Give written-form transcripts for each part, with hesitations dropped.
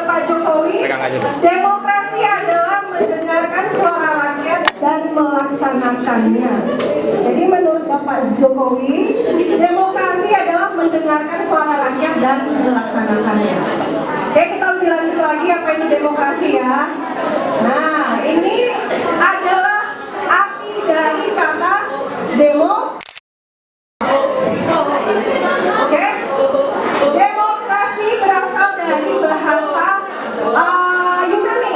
Pak Jokowi, demokrasi adalah mendengarkan suara rakyat dan melaksanakannya. Jadi menurut Bapak Jokowi, demokrasi adalah mendengarkan suara rakyat dan melaksanakannya. Oke, kita lebih lanjut lagi apa itu demokrasi ya. Nah, ini adalah arti dari kata demo. Oke, demokrasi berasal dari bahasa Yunani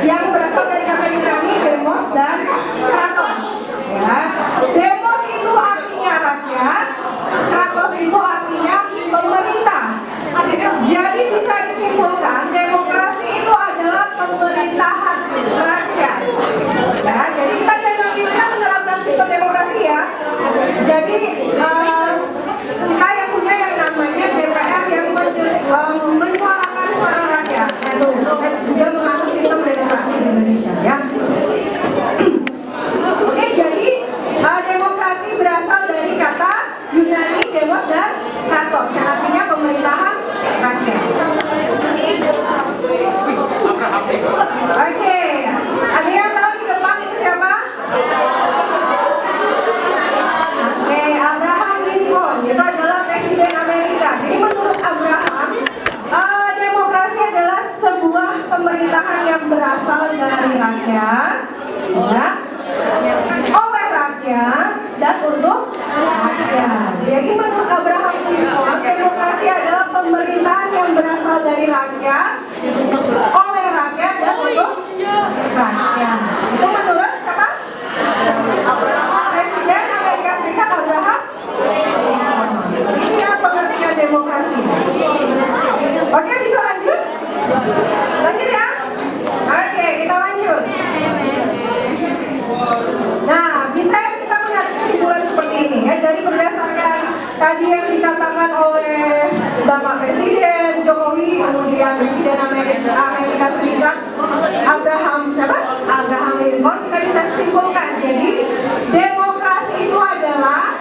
yang berasal dari kata Yunani demos dan kratos. Ya, demos itu artinya rakyat, kratos itu artinya pemerintah. Jadi bisa disimpulkan demokrasi itu adalah pemerintahan rakyat. Ya, jadi kita di Indonesia menerapkan sistem demokrasi ya. Jadi kita yang punya yang namanya DPR yang menyuarakan suara rakyat. Itu juga mengatur sistem demokrasi di Indonesia ya. Oke, jadi demokrasi berasal dari kata Yunani demos dan kratos yang artinya pemerintahan rakyat. Oke, ada yang tahu di depan itu siapa? Oke, Abraham Lincoln itu adalah presiden Amerika. Jadi menurut Abraham, demokrasi adalah sebuah pemerintahan yang berasal dari rakyat, ya, oleh rakyat dan untuk rakyat. Jadi menurut Abraham Lincoln, demokrasi adalah pemerintahan yang berasal dari rakyat, oleh rakyat dan untuk rakyat. Itu menurut siapa? Presiden Amerika Serikat Abraham Lincoln. Ini yang pengertian demokrasi. Oke, bisa lanjut? Lanjut ya? Oke, kita lanjut. Nah, bisa kita menarik kesimpulan seperti ini ya. Jadi berdasarkan tadi yang dikatakan oleh Bapak Presiden Jokowi, kemudian Presiden Amerika Serikat Abraham Lincoln, kita bisa simpulkan. Jadi demokrasi itu adalah,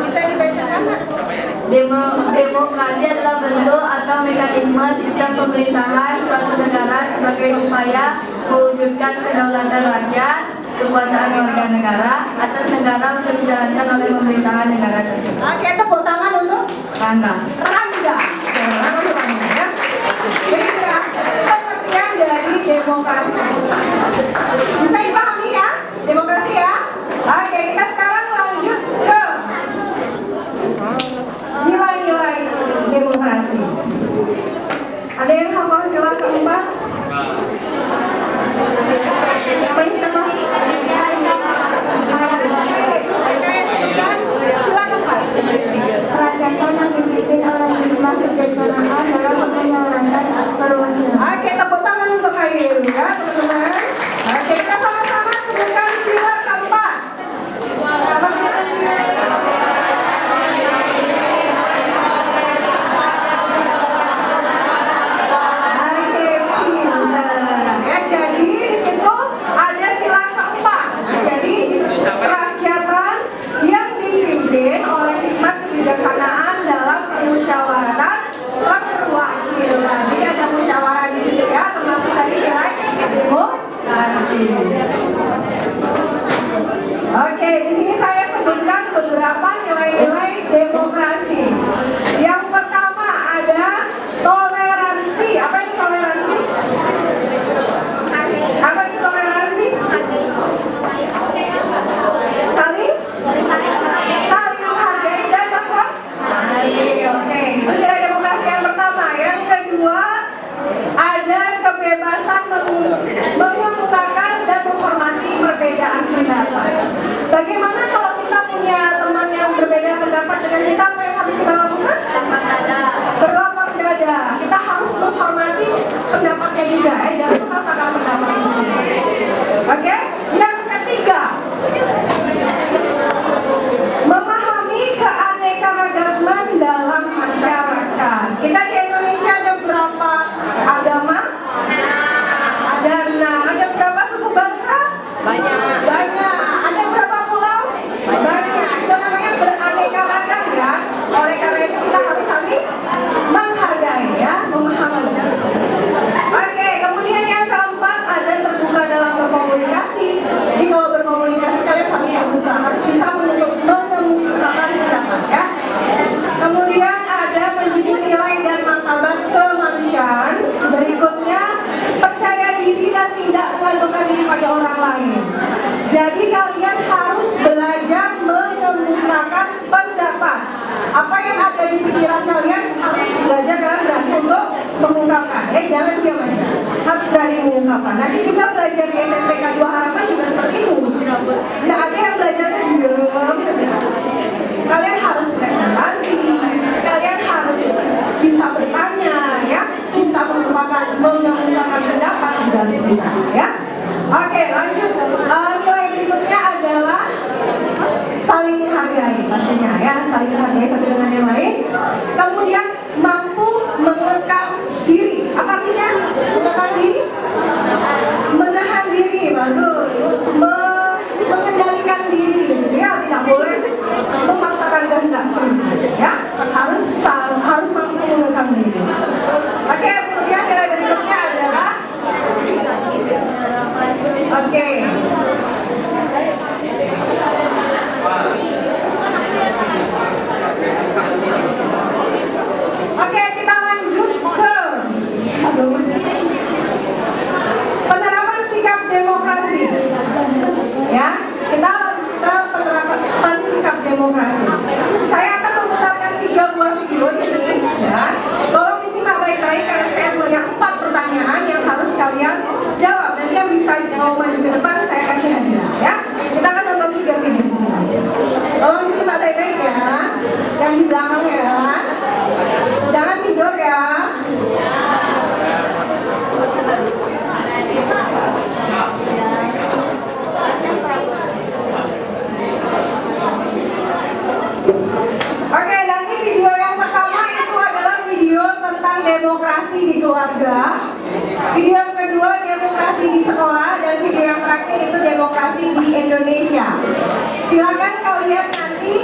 bisa dibacakan? Demokrasi adalah bentuk atau mekanisme sistem pemerintahan suatu negara sebagai upaya mewujudkan kedaulatan rakyat, kekuasaan warga negara atas negara untuk dijalankan oleh pemerintahan negara tersebut. Oke, tepuk tangan untuk Rangga. Ya. Jadi ya, pengertian dari demokrasi. Bisa dipahami ya, demokrasi ya. Oke, kita sekarang lanjut ke nilai-nilai demokrasi. Ada yang hafal sila keempat? Apa ini siapa? Sila keempat. Rakyat yang dipimpin oleh hikmah kebijaksanaan dalam menjalankan perundang. Oke, tepuk tangan untuk Ayu ya, teman-teman. Oke, kita sama-sama sebutkan sila keempat. Apa? Jadi di situ ada sila keempat. Jadi kerakyatan yang dipimpin oleh hikmat kebijaksanaan dalam permusyawaratan keterwakilan. Jadi ada musyawarah di situ ya, termasuk tadi nilai demokrasi. Oke, di sini saya sebutkan beberapa nilai-nilai demokrasi. Yang pertama ada toleransi. Apa itu toleransi? Apa itu toleransi? Saling menghargai dan menghormati. Oke, itu nilai demokrasi yang pertama. Yang kedua ada kebebasan mengemukakan dan menghormati perbedaan pendapat. Bagaimana kalau kita punya teman yang berbeda pendapat dengan kita, apa yang harus kita lakukan? Berlapang dada. Kita harus menghormati pendapatnya juga, jangan memaksakan pendapatnya sendiri. Oke? Yang ketiga, memahami keanekaragaman dalam masyarakat. Kita di Indonesia ada berapa agama? Ada 6. Ada berapa suku bangsa? Banyak. Ada berapa pulau? Banyak. Itu namanya beraneka ragam ya. kelengkapan. Nanti juga belajar di SMPK 2 Harapan juga seperti itu. Nggak ada yang belajarnya diem. Kalian harus presentasi, kalian harus bisa bertanya, ya, bisa mengemukakan pendapat juga harus bisa, ya. Oke, lanjut. Nilai berikutnya adalah saling menghargai, pastinya, ya, saling menghargai satu dengan yang lain. Kemudian mampu mengekang diri. Apa artinya mengekang diri? Menahan diri, bagus. Mengendalikan diri, gitu ya, tidak boleh memaksakan kehendak sendiri, ya. Harus mampu mengekang diri. Oke, kemudian nilai berikutnya adalah Oke, kita lanjut ke penerapan sikap demokrasi. Ya, kita ke penerapan sikap demokrasi. Saya akan memutarkan 3 buah video di sini, ya. Tolong disimak baik-baik karena saya punya 4 pertanyaan yang harus kalian jawab. Nanti yang bisa mau maju ke depan saya kasih hadiah, ya. Kita akan nonton 3 video di sini. Tolong disimak baik-baik ya. Yang di belakang ya. Jangan tidur ya. Oke, nanti video yang pertama itu adalah video tentang demokrasi di keluarga. Video yang kedua demokrasi di sekolah, dan video yang terakhir itu demokrasi di Indonesia. Silakan kalian nanti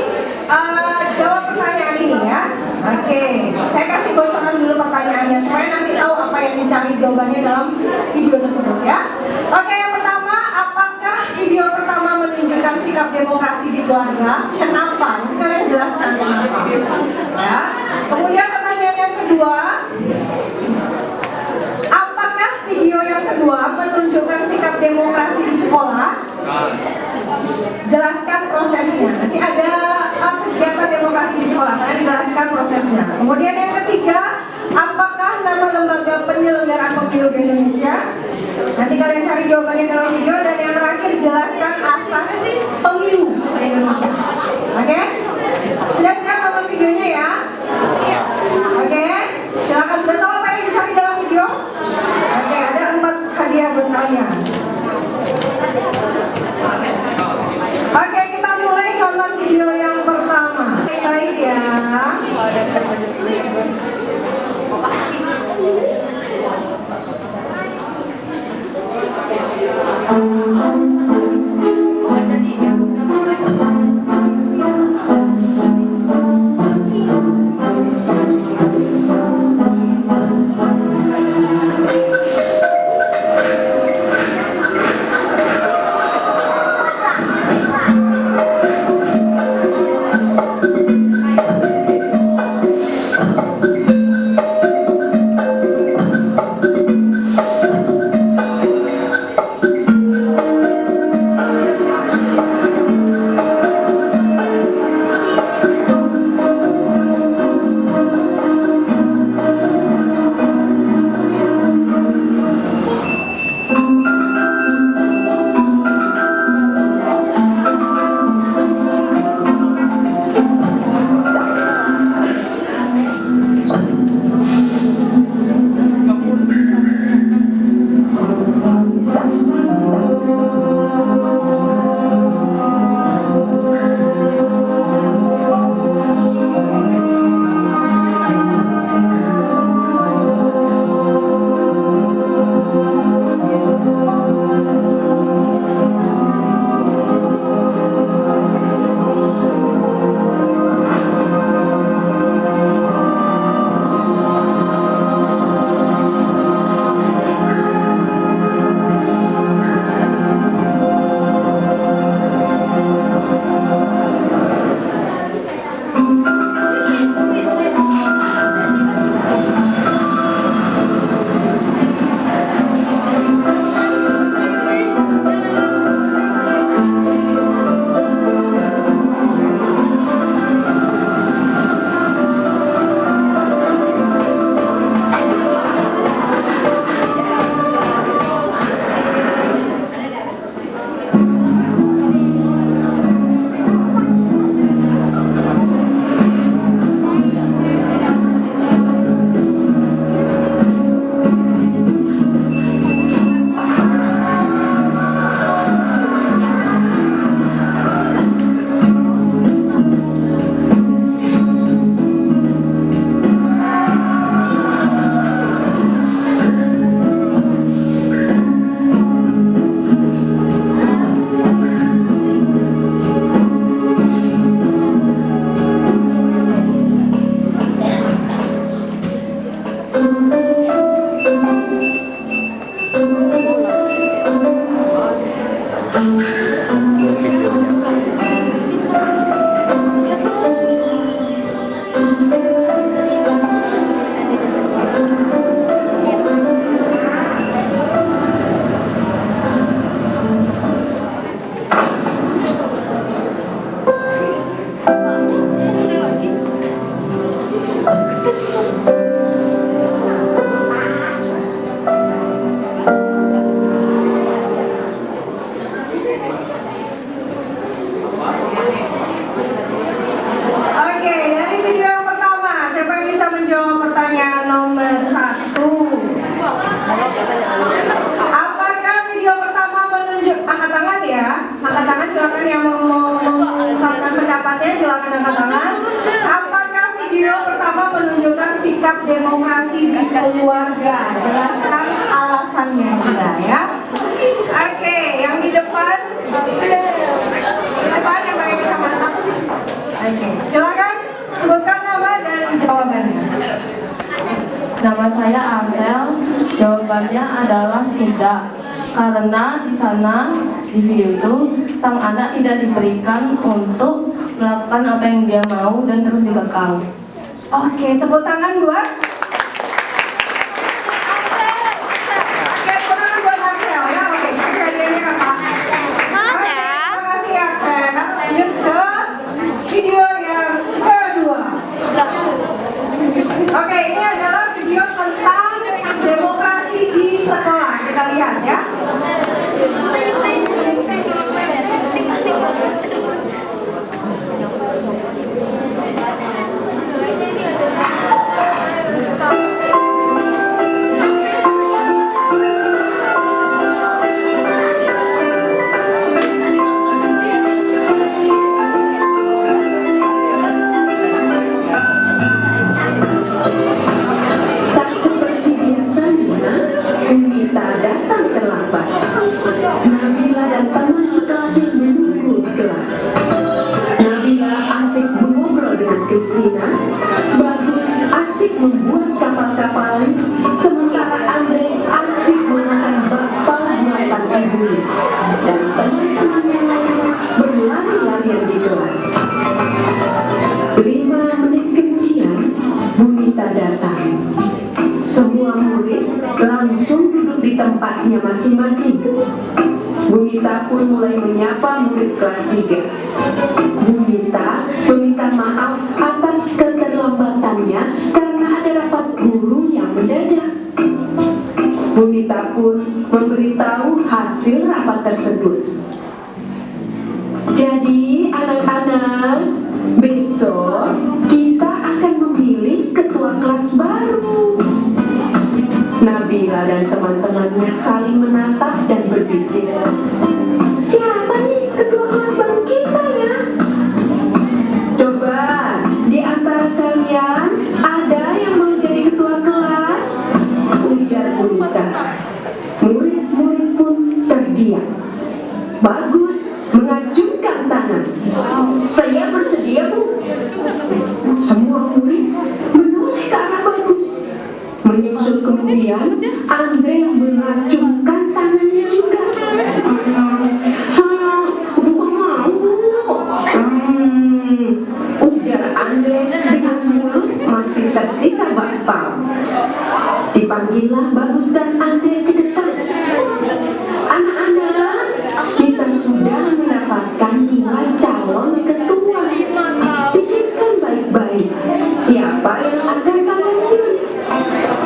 jawab pertanyaan ini, ya. Oke, saya kasih bocoran dulu pertanyaannya supaya nanti tahu apa yang dicari jawabannya dalam video tersebut, ya. Oke, yang pertama, apakah video pertama menunjukkan sikap demokrasi di keluarga? Kenapa? Nanti kalian jelaskan kenapa, ya. Kemudian pertanyaan yang kedua, apakah video yang kedua menunjukkan sikap demokrasi di sekolah? Jelaskan prosesnya. Nanti ada kegiatan demokrasi di sekolah, kalian jelaskan prosesnya. Kemudian yang ketiga, apakah nama lembaga penyelenggaraan pemilu di Indonesia? Nanti kalian cari jawabannya dalam video. Dan yang terakhir, jelaskan asas pemilu di Indonesia. Oke? Sudah siap nonton videonya ya? Oke? Silakan. Sudah tahu apa yang dicari dalam video? Oke, ada 4 hadiah buat kalian. Oke, kita mulai nonton video yang pertama. Baik ya. Apakah video pertama menunjuk, angkat tangan ya, angkat tangan silakan yang mau mengungkapkan pendapatnya silakan angkat tangan. Apakah video pertama menunjukkan sikap demokrasi di keluarga? Jelaskan alasannya juga ya. Oke, yang di depan yang pakai kacamata. Oke, silakan sebutkan nama dan jawabannya. Nama saya Ansel. Jawabannya adalah tidak. Karena di sana di video itu sang anak tidak diberikan untuk melakukan apa yang dia mau dan terus dikekang. Oke, tepuk tangan buat. Oke, tepuk tangan buat Axel ya. Oke, Axel dia apa? Oke, makasih Axel. Lanjut ke video yang kedua. Oke, ini adalah video tentang demokrasi di sekolah. Kita lihat ya. Tak seperti biasanya, Unita datang terlambat. Nabila dan teman sekelasnya menunggu di kelas. Nabila asik mengobrol dengan Kristina, Bagus asik membuat kapal-kapalan, sementara Andre asik memakan bakpao buatan ibunya. Dan teman-teman yang lainnya berlari-larian di kelas. 5 menit kemudian, Bunita datang. Semua murid langsung duduk di tempatnya masing-masing. Bunita pun mulai menyapa murid kelas 3. Bunita meminta maaf atas keterlambatannya karena ada rapat guru yang mendadak. Bunita pun memberitahu hasil rapat tersebut. Jadi anak-anak, besok kita akan memilih ketua kelas baru. Nabila dan teman-temannya saling menatap dan berbisik. Siapa nih ketua kelas baru kita ya? Coba di antara kalian ada yang mau jadi ketua kelas? Ujar Bunita. Murid-murid pun terdiam. Bagus mengacungkan tangan. Saya bersedia, Bu. Semua murid menoleh ke arah Bagus. Menyusul kemudian Andre yang mengacungkan tangannya juga. Saya bukan mau, Bu. Ujar Andre dengan mulut masih tersisa bakpao. Dipanggillah Bagus dan Andre ke depan. Anak-anak, kita sudah mendapatkan 2 calon ketua. Pikirkan baik-baik, siapa yang akan kalian pilih?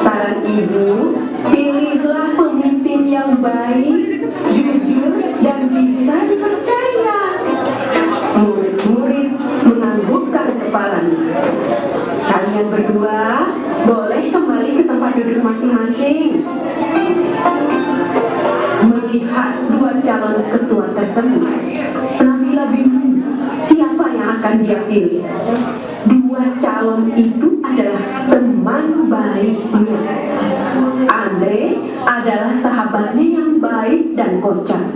Saran ibu, pilihlah pemimpin yang baik, jujur, dan bisa dipercaya. Murid-murid menganggukkan kepalanya. Kalian berdua boleh kembali ke tempat duduk masing-masing. Melihat 2 calon ketua tersebut, Nabila bingung siapa yang akan dia pilih. 2 calon itu adalah teman baiknya. Andre adalah sahabatnya yang baik dan kocak.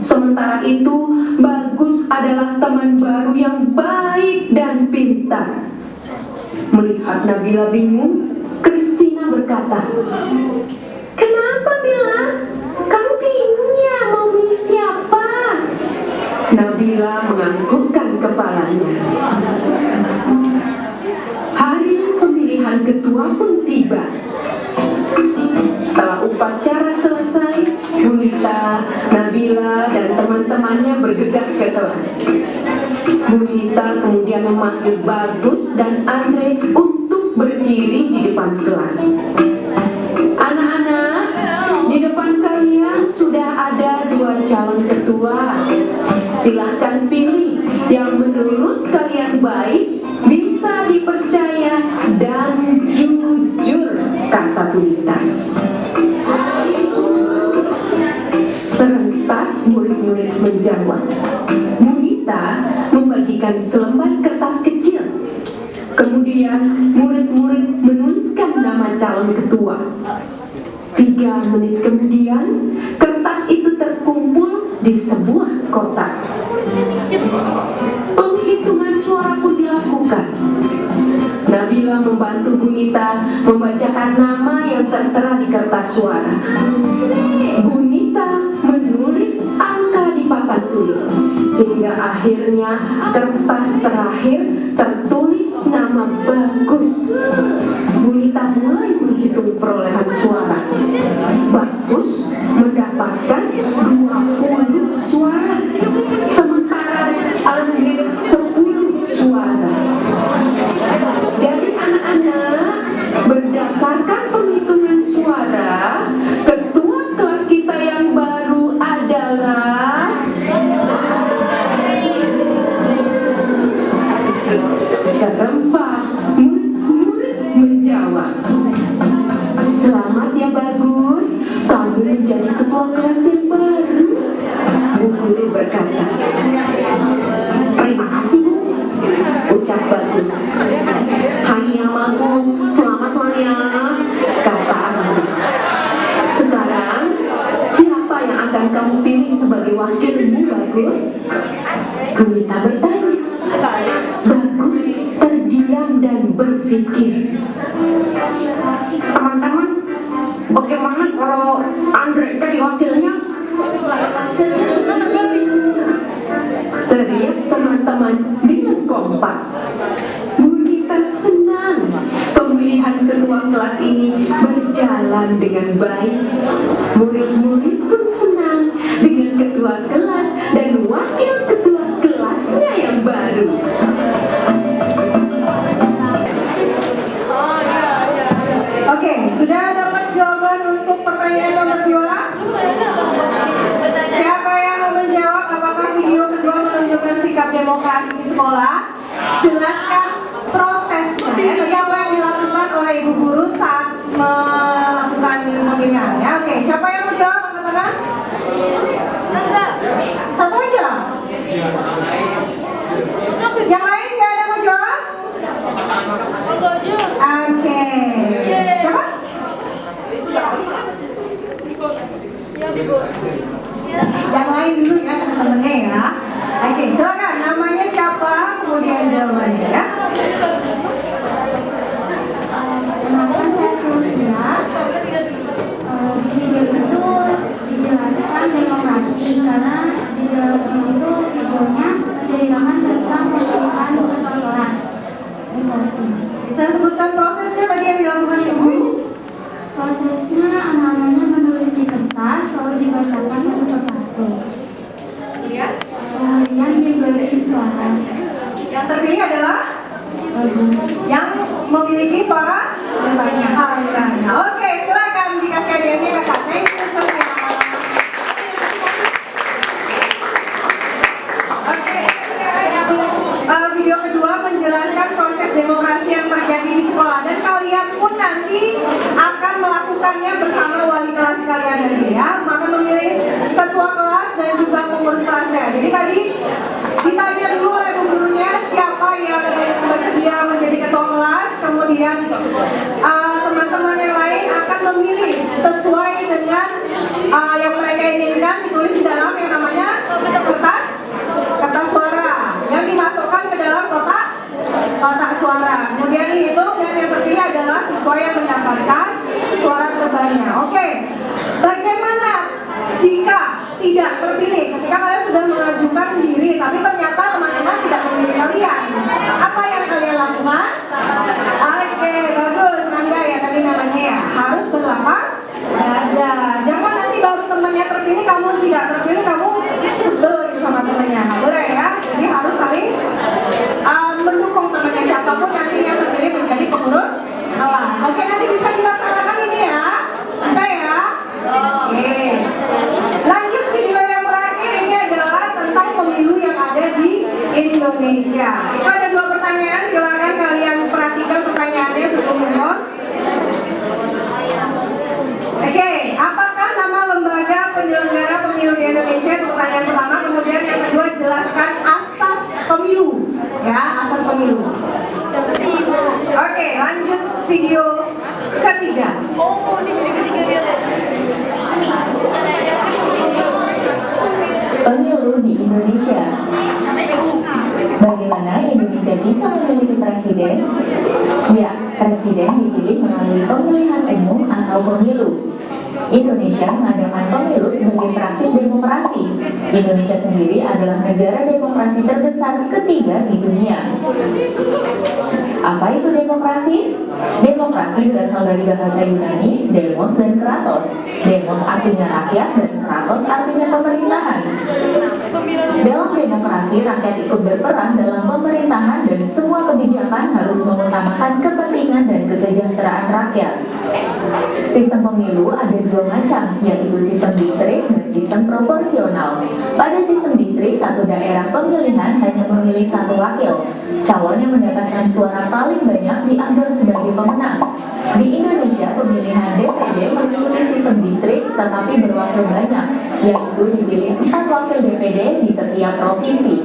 Sementara itu, Bagus adalah teman baru yang baik dan pintar. Melihat Nabila bingung, Kristina berkata, "Kenapa, Bila? Kamu bingung ya mau pilih siapa?" Nabila menganggukkan kepalanya. Hari pemilihan ketua pun tiba. Setelah upacara selesai, Bunita, Nabila, dan teman-temannya bergegas ke kelas. Bunita kemudian memanggil Bagus dan Andre untuk berdiri di depan kelas. Anak-anak, di depan kalian sudah ada 2 calon ketua. Silahkan pilih yang menurut kalian baik, bisa dipercaya, dan jujur, kata Bunita. kemudian murid-murid menuliskan nama calon ketua. 3 menit kemudian, kertas itu terkumpul di sebuah kotak. Penghitungan suara pun dilakukan. Nabila membantu Bunita membacakan nama yang tertera di kertas suara. Bunita menulis angka di papan tulis. Hingga akhirnya kertas terakhir tertulis nama Bagus. Bunita mulai menghitung perolehan suara. Bagus mendapatkan 20 suara, sementara Andre 10 suara. Jadi anak-anak, berdasarkan penghitungan suara, ketua kelas kita yang baru adalah serempak. Murid menjawab, "Selamat ya Bagus, kamu menjadi ketua kelas yang baru." Bu guru berkata, "Terima kasih Bu," ucap Bagus. "Hai yang bagus, selamat ya," kata Andre. "Sekarang siapa yang akan kamu pilih sebagai wakilmu Bagus?" Bunita bertanya. Bagus terdiam dan berpikir. "Teman-teman, bagaimana kalau Andre jadi wakilnya?" teriak teman-teman dengan kompak. Bunita senang pemilihan ketua kelas ini berjalan dengan baik. Murid-murid pun senang dengan ketua kelas dan wakil ketua kelasnya yang baru. Oke, sudah dapat jawaban untuk pertanyaan nomor 2? Siapa yang mau menjawab? Apakah video kedua menunjukkan sikap demokrasi di sekolah? Jelaskan prosesnya. Tadi apa yang dilakukan oleh ibu guru saat melakukan pemilihannya? Oke, siapa yang mau jawab? Angkat tangan. Satu aja. Yang lain nggak ada yang mau jawab? Oke. Siapa? Yang lain dulu ya, teman-temannya ya. Oke, silakan. Namanya siapa? Kemudian jawabannya ya. Perkenalkan saya Sulfia. Video itu dijelaskan demokrasi karena di dalam itu videonya menceritakan tentang pemilihan ketua kelas. Bisa sebutkan prosesnya tadi yang dilakukan ibu guru? Prosesnya anak-anaknya menulis di kertas lalu dibacakan satu persatu. Iya. Kemudian diberi suara. Yang terpilih adalah yang memiliki suara Banyak. banyak. Oke, silakan dikasih hadiahnya kakak. Thank you Sophia. Oke, video kedua menjelaskan proses demokrasi yang terjadi di sekolah dan kalian pun nanti akan melakukannya bersama wali kelas kalian nanti ya. Maka memilih ketua kelas dan juga pengurus kelasnya. Jadi tadi ditanya dulu oleh bu gurunya siapa yang bersedia menjadi ketua kelas, kemudian teman-teman yang lain akan memilih sesuai dengan yang mereka inginkan, ditulis di dalam yang namanya kertas suara yang dimasukkan ke dalam kotak suara. Kemudian dihitung dan yang terpilih adalah siswa yang mendapatkan suara terbanyak. Oke, bagaimana jika tidak terpilih? Ketika kalian sudah mengajukan diri, tapi ternyata teman-teman tidak memilih kalian, apa yang kalian lakukan? Oke, bagus, Rangga ya tadi namanya ya. Harus berlapang dada. Jangan nanti baru temannya terpilih, kamu tidak terpilih, kamu sebel gitu sama temannya. Nggak boleh ya. Jadi harus saling mendukung temannya, siapapun nanti yang terpilih menjadi pengurus kelas. Oke, nanti bisa dilaksanakan ini ya. Bisa ya? Oke. Lanjut video yang terakhir, ini adalah tentang pemilu yang ada di Indonesia. Itu ada 2 pertanyaan, silakan kalian perhatikan pertanyaannya sebelum menonton. Oke, apakah nama lembaga penyelenggara pemilu di Indonesia? Itu pertanyaan pertama. Kemudian yang kedua, jelaskan asas pemilu. Ya, asas pemilu. video ketiga. Pemilu di Indonesia. Bagaimana Indonesia bisa memiliki presiden? Ya, presiden dipilih melalui pemilihan umum atau pemilu. Indonesia mengadakan pemilu sebagai praktik demokrasi. Indonesia sendiri adalah negara demokrasi terbesar ketiga di dunia. Apa itu demokrasi? Demokrasi berasal dari bahasa Yunani, demos dan kratos. Demos artinya rakyat dan kratos artinya pemerintahan. Dalam demokrasi, rakyat ikut berperan dalam pemerintahan dan semua kebijakan harus mengutamakan kepentingan dan kesejahteraan rakyat. Sistem pemilu ada dua macam, yaitu sistem distrik dan sistem proporsional. Pada sistem distrik, satu daerah pemilihan hanya memilih satu wakil. Calon yang mendapatkan suara paling banyak dianggap sebagai pemenang. Di Indonesia, pemilihan DPD mengikuti sistem distrik tetapi berwakil banyak, yaitu dipilih 4 wakil DPD di setiap provinsi.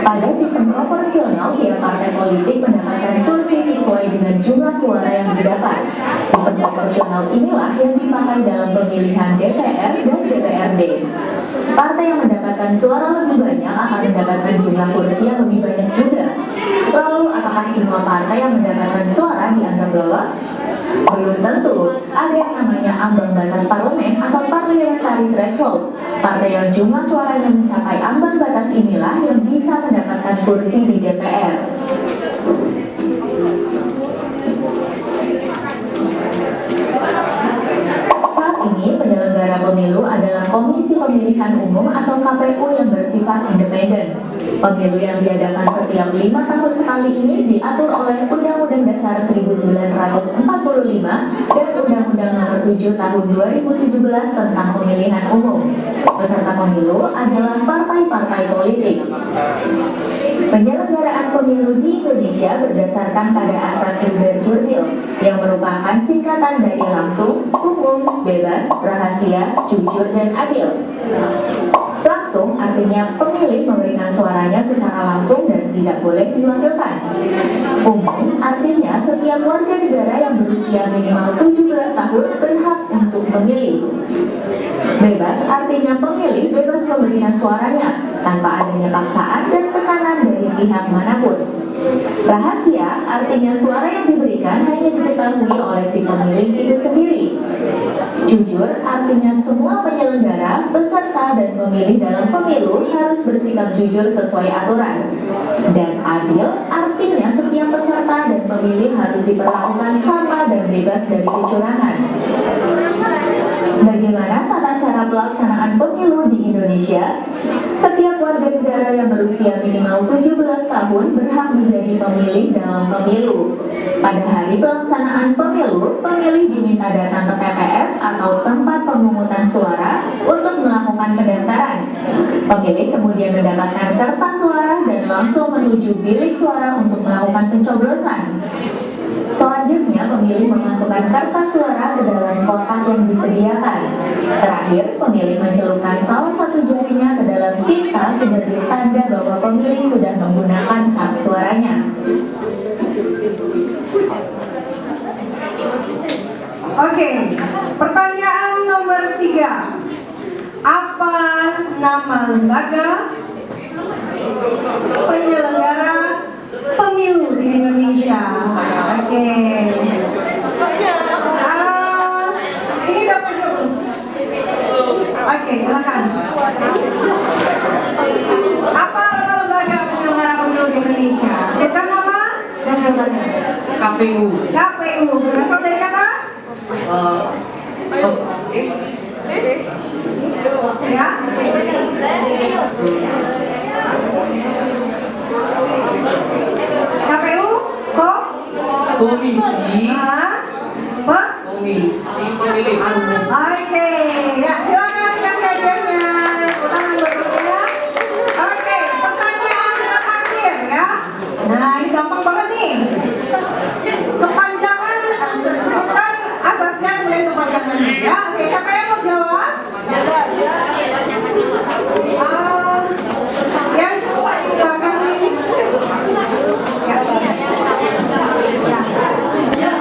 Pada sistem proporsional, tiap partai politik mendapatkan kursi sesuai dengan jumlah suara yang didapat. Sistem proporsional inilah yang dipakai dalam pemilihan DPR dan DPRD. Partai yang mendapatkan suara lebih banyak akan mendapatkan jumlah kursi yang lebih banyak juga. Lalu, apakah semua partai yang mendapatkan suara dianggap lolos? Belum tentu. Ada yang namanya ambang batas parlemen atau parliamentary threshold. Partai yang jumlah suaranya mencapai ambang batas inilah yang bisa mendapatkan kursi di DPR. Saat ini penyelenggara pemilu adalah Komisi Pemilihan Umum atau KPU yang bersifat independen. Pemilu yang diadakan setiap 5 tahun sekali ini diatur oleh Undang-Undang Dasar 1945 dan Undang-Undang Nomor 7 Tahun 2017 tentang Pemilihan Umum. Peserta pemilu adalah partai-partai politik. Penyelenggaraan pemilu di Indonesia berdasarkan pada asas Luber-Jurdil yang merupakan singkatan dari langsung, umum, bebas, rahasia, jujur, dan adil. Langsung artinya pemilih memberikan suaranya secara langsung dan tidak boleh diwakilkan. Umum artinya setiap warga negara yang berusia minimal 17 tahun berhak untuk memilih. Bebas artinya pemilih bebas memberikan suaranya tanpa adanya paksaan dan tekanan dari pihak manapun. Rahasia artinya suara yang diberikan hanya diketahui oleh si pemilih itu sendiri. Jujur artinya semua penyelenggara, peserta, dan pemilih dalam pemilu harus bersikap jujur sesuai aturan. Dan adil artinya setiap peserta dan pemilih harus diperlakukan sama dan bebas dari kecurangan. Bagaimana tata cara pelaksanaan pemilu di Indonesia? Setiap warga negara yang berusia minimal 17 tahun berhak menjadi pemilih dalam pemilu. Pada hari pelaksanaan pemilu, pemilih diminta datang ke TPS atau tempat pemungutan suara untuk melakukan pendaftaran. Pemilih kemudian mendapatkan kertas suara dan langsung menuju bilik suara untuk melakukan pencoblosan. Selanjutnya, pemilih memasukkan kertas suara ke dalam kotak yang disediakan. Terakhir, pemilih mencelupkan salah satu jarinya ke dalam tinta sebagai tanda bahwa pemilih sudah menggunakan hak suaranya. Oke, pertanyaan nomor 3. Apa nama lembaga penyelenggara pemilu di Indonesia? Oke. Ini dapat dulu. Oke, silakan. Apa nama lembaga penyelenggara pemilu di Indonesia? Sebutkan nama dan jawabannya. KPU. KPU berasal dari kata? Ya. KPU kok? Komisi Apa? Komisi Pemilihan Umum. Oke, ya silakan kasih hadiahnya. Tangan dulu ya. Oke, pertanyaan terakhir ya. Nah, ini gampang banget nih. Kepanjangan, sebutkan asasnya kemudian kepanjangannya ya. Oke, siapa yang mau jawab? Yang cukup di belakang ini. Ya.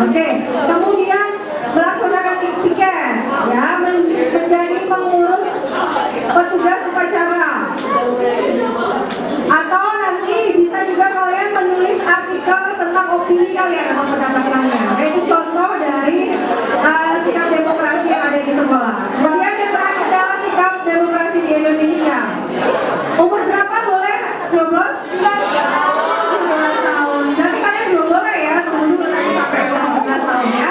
Oke, kemudian melaksanakan tiket, ya, menjadi pengurus petugas upacara. Atau nanti bisa juga kalian menulis artikel tentang opini kalian atau pendapat kalian. Itu contoh dari sikap demokrasi yang ada di sekolah. Kemudian yang terakhir adalah sikap demokrasi di Indonesia. Umur berapa boleh nyoblos? 17 tahun. Nanti kalian belum boleh ya, tunggu dulu nanti sampai 18 tahun ya.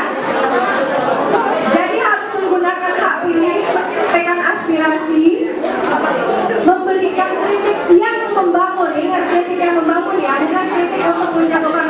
Jadi harus menggunakan hak pilih, menyampaikan aspirasi, memberikan kritik yang membangun. Ingat, kritik yang membangun ya, dengan kritik untuk menjatuhkan